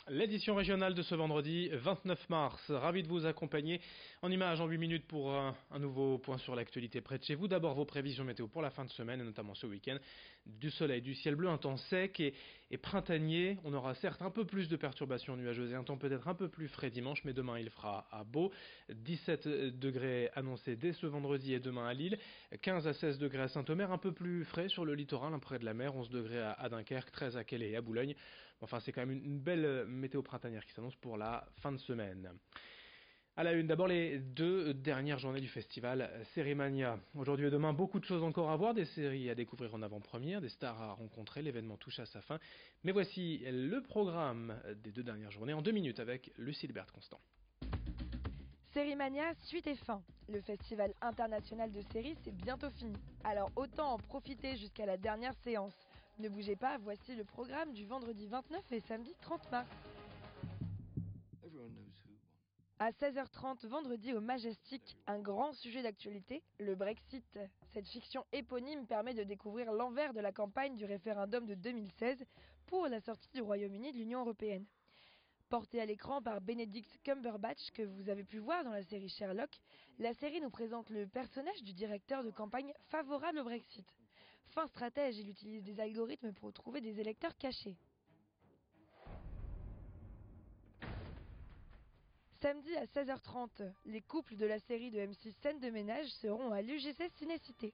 L'édition régionale de ce vendredi 29 mars, ravi de vous accompagner en images en 8 minutes pour un nouveau point sur l'actualité près de chez vous. D'abord vos prévisions météo pour la fin de semaine et notamment ce week-end. Du soleil, du ciel bleu, un temps sec et printanier. On aura certes un peu plus de perturbations nuageuses et un temps peut-être un peu plus frais dimanche, mais demain il fera à beau. 17 degrés annoncés dès ce vendredi et demain à Lille, 15 à 16 degrés à Saint-Omer, un peu plus frais sur le littoral, près de la mer, 11 degrés à Dunkerque, 13 à Calais et à Boulogne. Enfin, c'est quand même une belle météo printanière qui s'annonce pour la fin de semaine. À la une, d'abord les 2 dernières journées du festival Sérimania. Aujourd'hui et demain, beaucoup de choses encore à voir, des séries à découvrir en avant-première, des stars à rencontrer, l'événement touche à sa fin. Mais voici le programme des 2 dernières journées en 2 minutes avec Lucie Berthe-Constant. Sérimania, suite et fin. Le festival international de séries, c'est bientôt fini. Alors autant en profiter jusqu'à la dernière séance. Ne bougez pas, voici le programme du vendredi 29 et samedi 30 mars. À 16h30 vendredi au Majestic, un grand sujet d'actualité, le Brexit. Cette fiction éponyme permet de découvrir l'envers de la campagne du référendum de 2016 pour la sortie du Royaume-Uni de l'Union européenne. Portée à l'écran par Benedict Cumberbatch, que vous avez pu voir dans la série Sherlock, la série nous présente le personnage du directeur de campagne favorable au Brexit. Fin stratège, il utilise des algorithmes pour trouver des électeurs cachés. Samedi à 16h30, les couples de la série de M6 Scène de ménage seront à l'UGC Ciné-Cité.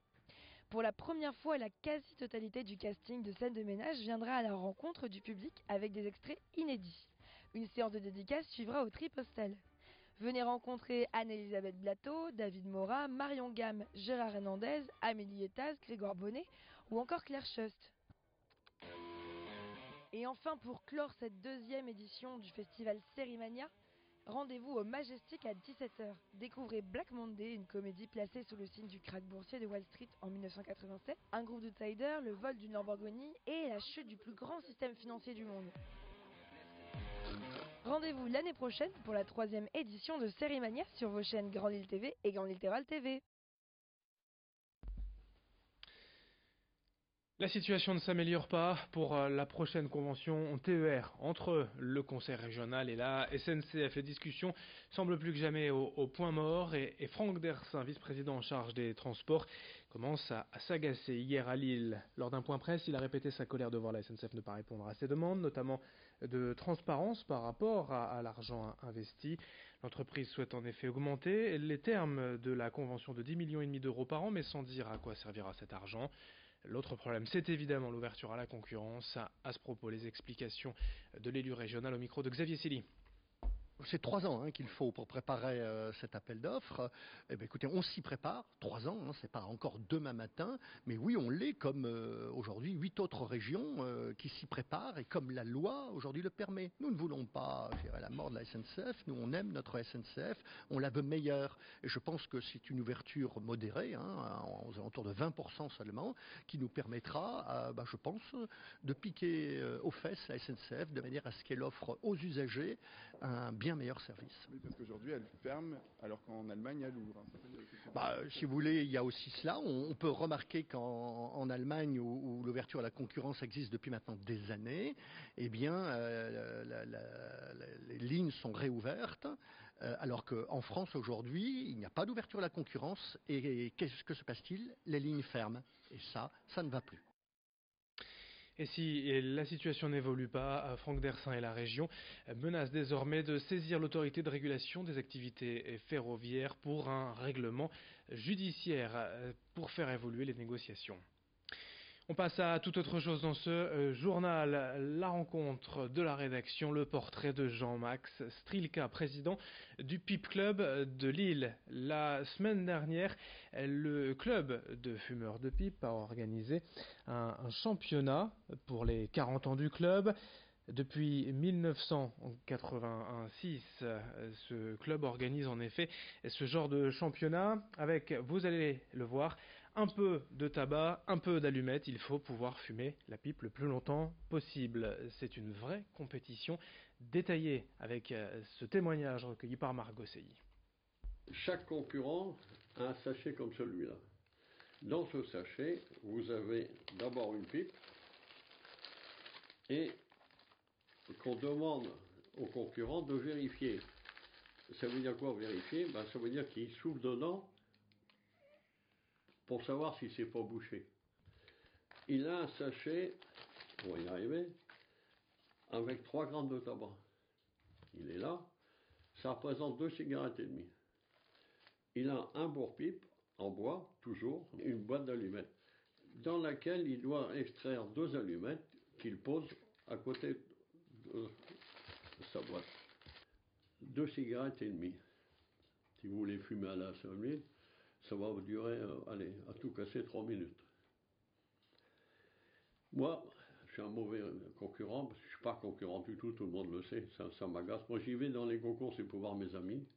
Pour la première fois, la quasi-totalité du casting de Scène de ménage viendra à la rencontre du public avec des extraits inédits. Une séance de dédicace suivra au Tripostal. Venez rencontrer Anne-Elisabeth Blateau, David Morat, Marion Gamme, Gérard Hernandez, Amélie Etaz, Grégoire Bonnet ou encore Claire Schust. Et enfin, pour clore cette 2e édition du festival Sérimania, rendez-vous au Majestic à 17h. Découvrez Black Monday, une comédie placée sous le signe du krach boursier de Wall Street en 1987, un groupe d'outsiders, le vol d'une Lamborghini et la chute du plus grand système financier du monde. Rendez-vous l'année prochaine pour la 3e édition de Sérimania sur vos chaînes Grand Lille TV et Grand Littoral TV. La situation ne s'améliore pas pour la prochaine convention TER entre le conseil régional et la SNCF. Les discussions semblent plus que jamais au point mort et Franck Dersin, vice-président en charge des transports, commence à s'agacer. Hier à Lille, lors d'un point presse, il a répété sa colère de voir la SNCF ne pas répondre à ses demandes, notamment de transparence par rapport à l'argent investi. L'entreprise souhaite en effet augmenter les termes de la convention de 10,5 millions d'euros par an, mais sans dire à quoi servira cet argent. L'autre problème, c'est évidemment l'ouverture à la concurrence. À ce propos, les explications de l'élu régional au micro de Xavier Silly. C'est 3 ans qu'il faut pour préparer cet appel d'offres. Eh bien, écoutez, on s'y prépare. 3 ans, c'est pas encore demain matin, mais oui, on l'est comme aujourd'hui 8 autres régions qui s'y préparent et comme la loi aujourd'hui le permet. Nous ne voulons pas la mort de la SNCF. Nous, on aime notre SNCF, on la veut meilleure. Et je pense que c'est une ouverture modérée, aux alentours de 20% seulement, qui nous permettra, je pense, de piquer aux fesses la SNCF de manière à ce qu'elle offre aux usagers un bien meilleur service. Oui, parce qu'aujourd'hui, elle ferme, alors qu'en Allemagne, elle ouvre. Si vous voulez, il y a aussi cela. On peut remarquer qu'en Allemagne, où l'ouverture à la concurrence existe depuis maintenant des années, eh bien, les lignes sont réouvertes, alors qu'en France, aujourd'hui, il n'y a pas d'ouverture à la concurrence. Et qu'est-ce que se passe-t-il? Les lignes ferment. Et ça ne va plus. Et si la situation n'évolue pas, Franck Dersin et la région menacent désormais de saisir l'autorité de régulation des activités ferroviaires pour un règlement judiciaire pour faire évoluer les négociations. On passe à toute autre chose dans ce journal, la rencontre de la rédaction, le portrait de Jean-Max Strilka, président du PIP Club de Lille. La semaine dernière, le club de fumeurs de pipe a organisé un championnat pour les 40 ans du club. Depuis 1986, ce club organise en effet ce genre de championnat avec, vous allez le voir, un peu de tabac, un peu d'allumettes. Il faut pouvoir fumer la pipe le plus longtemps possible. C'est une vraie compétition détaillée avec ce témoignage recueilli par Marc Gosseilly. Chaque concurrent a un sachet comme celui-là. Dans ce sachet, vous avez d'abord une pipe et qu'on demande aux concurrents de vérifier. Ça veut dire quoi vérifier? Ça veut dire qu'ils soufflent dedans pour savoir si c'est pas bouché. Il a un sachet, on va y arriver, avec 3 grammes de tabac. Il est là, ça représente 2 cigarettes et demie. Il a un bourre-pipe en bois, toujours, une boîte d'allumettes, dans laquelle il doit extraire 2 allumettes qu'il pose à côté de sa boîte. 2 cigarettes et demie. Si vous voulez fumer à la semaine, ça va vous durer, à tout casser 3 minutes. Moi, je suis un mauvais concurrent, parce que je ne suis pas concurrent du tout, tout le monde le sait, ça m'agace. Moi, j'y vais dans les concours, c'est pour voir mes amis,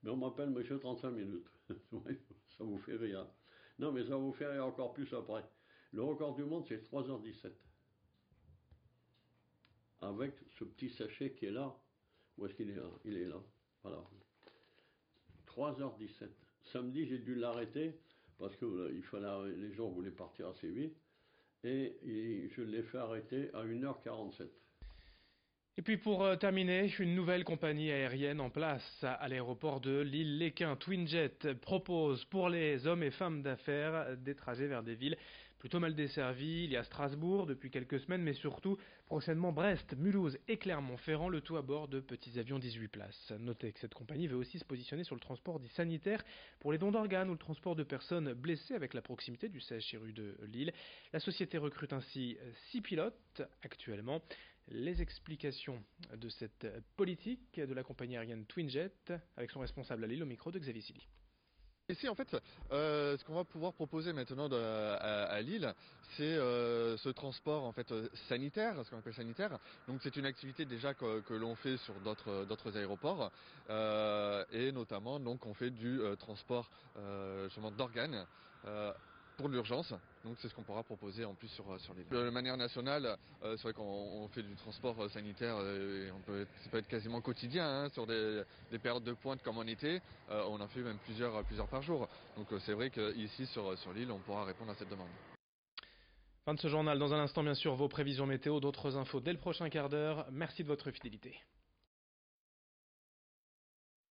mais on m'appelle Monsieur 35 minutes. Ça vous fait rire. Non, mais ça vous fait rire encore plus après. Le record du monde, c'est 3h17. Avec ce petit sachet qui est là. Où est-ce qu'il est là? Il est là. Voilà. 3h17. Samedi, j'ai dû l'arrêter parce que les gens voulaient partir assez vite. Et je l'ai fait arrêter à 1h47. Et puis pour terminer, une nouvelle compagnie aérienne en place à l'aéroport de Lille-Léquin. Twinjet propose pour les hommes et femmes d'affaires des trajets vers des villes plutôt mal desservies. Il y a Strasbourg depuis quelques semaines, mais surtout prochainement Brest, Mulhouse et Clermont-Ferrand, le tout à bord de petits avions 18 places. Notez que cette compagnie veut aussi se positionner sur le transport dit sanitaire pour les dons d'organes ou le transport de personnes blessées avec la proximité du CHRU de Lille. La société recrute ainsi 6 pilotes actuellement. Les explications de cette politique de la compagnie aérienne Twinjet avec son responsable à Lille au micro de Xavier Silly. Ici, en fait, ce qu'on va pouvoir proposer maintenant à Lille, c'est ce transport en fait sanitaire, ce qu'on appelle sanitaire. Donc, c'est une activité déjà que l'on fait sur d'autres aéroports, et notamment, donc, on fait du transport justement d'organes. Pour l'urgence, donc c'est ce qu'on pourra proposer en plus sur l'île. De manière nationale, c'est vrai qu'on fait du transport sanitaire, et ça peut être quasiment quotidien, hein, sur des périodes de pointe comme en été, on en fait même plusieurs par jour. Donc c'est vrai qu'ici sur l'île, on pourra répondre à cette demande. Fin de ce journal, dans un instant bien sûr vos prévisions météo, d'autres infos dès le prochain quart d'heure. Merci de votre fidélité.